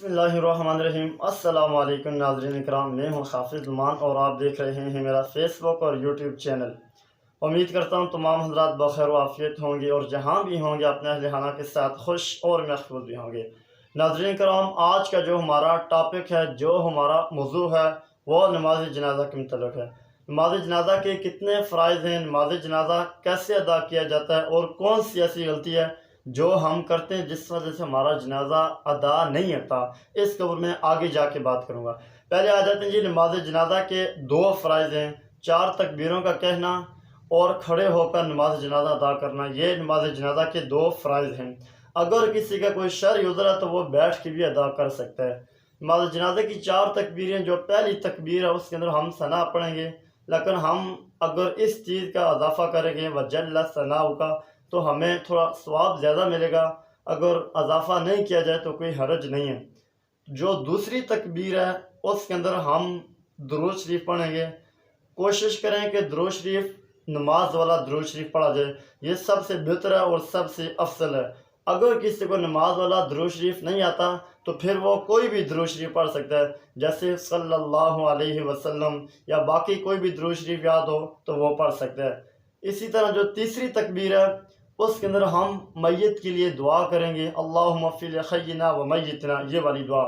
बिस्मिल्लाहिर्रहमानिर्रहीम। अस्सलाम वालेकुम नाज़रीन इकराम, मैं हूँ हाफिज़ नुमान और आप देख रहे हैं मेरा फेसबुक और यूट्यूब चैनल। उम्मीद करता हूँ तमाम हज़रात बखैर व आफ़ियत होंगे और जहाँ भी होंगे अपने अहल खाना के साथ खुश और महफूज भी होंगे। नाज़रीन इकराम, आज का जो हमारा टॉपिक है, जो हमारा मौजू है, वो नमाज जनाजा के मुतल्लिक़ है। नमाज जनाजा के कितने फ़राइज़ हैं, नमाज जनाजा कैसे अदा किया जाता है और कौन सी ऐसी गलती है जो हम करते हैं जिस वजह से हमारा जनाजा अदा नहीं होता, इस कब्र में आगे जाके बात करूँगा। पहले आ जाते हैं जी, नमाज जनाजा के दो फ़राइज़ हैं, 4 तकबीरों का कहना और खड़े होकर नमाज जनाजा अदा करना। ये नमाज जनाजा के दो फ़राइज़ हैं। अगर किसी का कोई शर उज़र है तो वो बैठ के भी अदा कर सकता है। नमाज जनाजे की 4 तकबीरें, जो पहली तकबीर है उसके अंदर हम सना पढ़ेंगे, लेकिन हम अगर इस चीज़ का इजाफ़ा करेंगे वजल्ल सनाउ का, तो हमें थोड़ा सवाब ज़्यादा मिलेगा। अगर इजाफ़ा नहीं किया जाए तो कोई हरज नहीं है। जो दूसरी तकबीर है उसके अंदर हम दुरूद शरीफ पढ़ेंगे। कोशिश करें कि दुरूद शरीफ नमाज वाला दुरूद शरीफ पढ़ा जाए, ये सबसे बेहतर है और सबसे अफजल है। अगर किसी को नमाज वाला दुरूद शरीफ नहीं आता तो फिर वो कोई भी दुरूद शरीफ पढ़ सकता है, जैसे सल्लल्लाहु अलैहि वसल्लम या बाकी कोई भी दुरूद शरीफ याद हो तो वो पढ़ सकता है। इसी तरह जो तीसरी तकबीर है उसके अंदर हम मैयत के लिए दुआ करेंगे, अल्लाहुम्मा फ़िल हय्यिना व मय्यितना, ये वाली दुआ।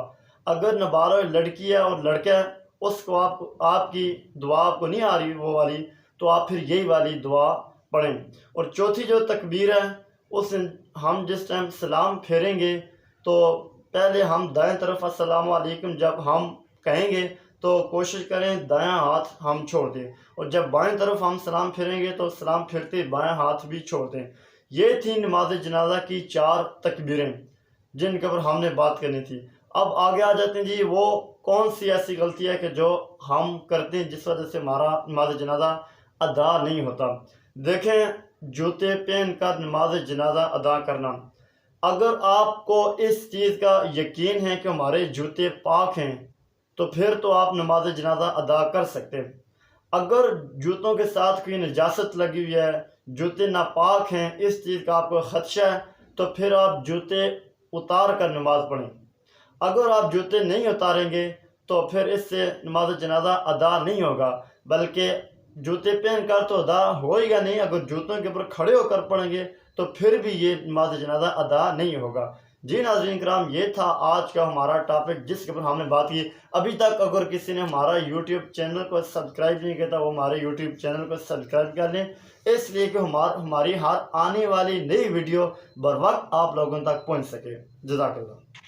अगर नाबालिग लड़की है और लड़का है, उसको आपकी दुआ आपको नहीं आ रही वो वाली, तो आप फिर यही वाली दुआ पढ़ें। और चौथी जो तकबीर है, उस हम जिस टाइम सलाम फेरेंगे तो पहले हम दाएं तरफ अस्सलाम वालेकुम जब हम कहेंगे तो कोशिश करें दायां हाथ हम छोड़ दें, और जब बाएं तरफ हम सलाम फेरेंगे तो सलाम फेरते बाएं हाथ भी छोड़ दें। ये थी नमाज जनाजा की 4 तकबीरें जिनके ऊपर हमने बात करनी थी। अब आगे आ जाते हैं जी, वो कौन सी ऐसी गलती है कि जो हम करते हैं जिस वजह से हमारा नमाज जनाजा अदा नहीं होता। देखें, जूते पहन कर नमाज जनाजा अदा करना, अगर आपको इस चीज़ का यकीन है कि हमारे जूते पाक हैं तो फिर तो आप नमाज जनाजा अदा कर सकते हैं। अगर जूतों के साथ कोई नजासत लगी हुई है, जूते नापाक हैं, इस चीज़ का आपको ख़दशा है, तो फिर आप जूते उतार कर नमाज पढ़ें। अगर आप जूते नहीं उतारेंगे तो फिर इससे नमाज जनाजा अदा नहीं होगा, बल्कि जूते पहन कर तो अदा होएगा नहीं। अगर जूतों के ऊपर खड़े होकर पढ़ेंगे तो फिर भी ये नमाज जनाजा अदा नहीं होगा। जी नाज़रीन कराम, ये था आज का हमारा टॉपिक जिसके ऊपर हमने बात की। अभी तक अगर किसी ने हमारा यूट्यूब चैनल को सब्सक्राइब नहीं किया वो हमारे यूट्यूब चैनल को सब्सक्राइब कर लें, इसलिए कि हमारी हर आने वाली नई वीडियो बर वक्त आप लोगों तक पहुंच सके। जज़ाकल्लाह।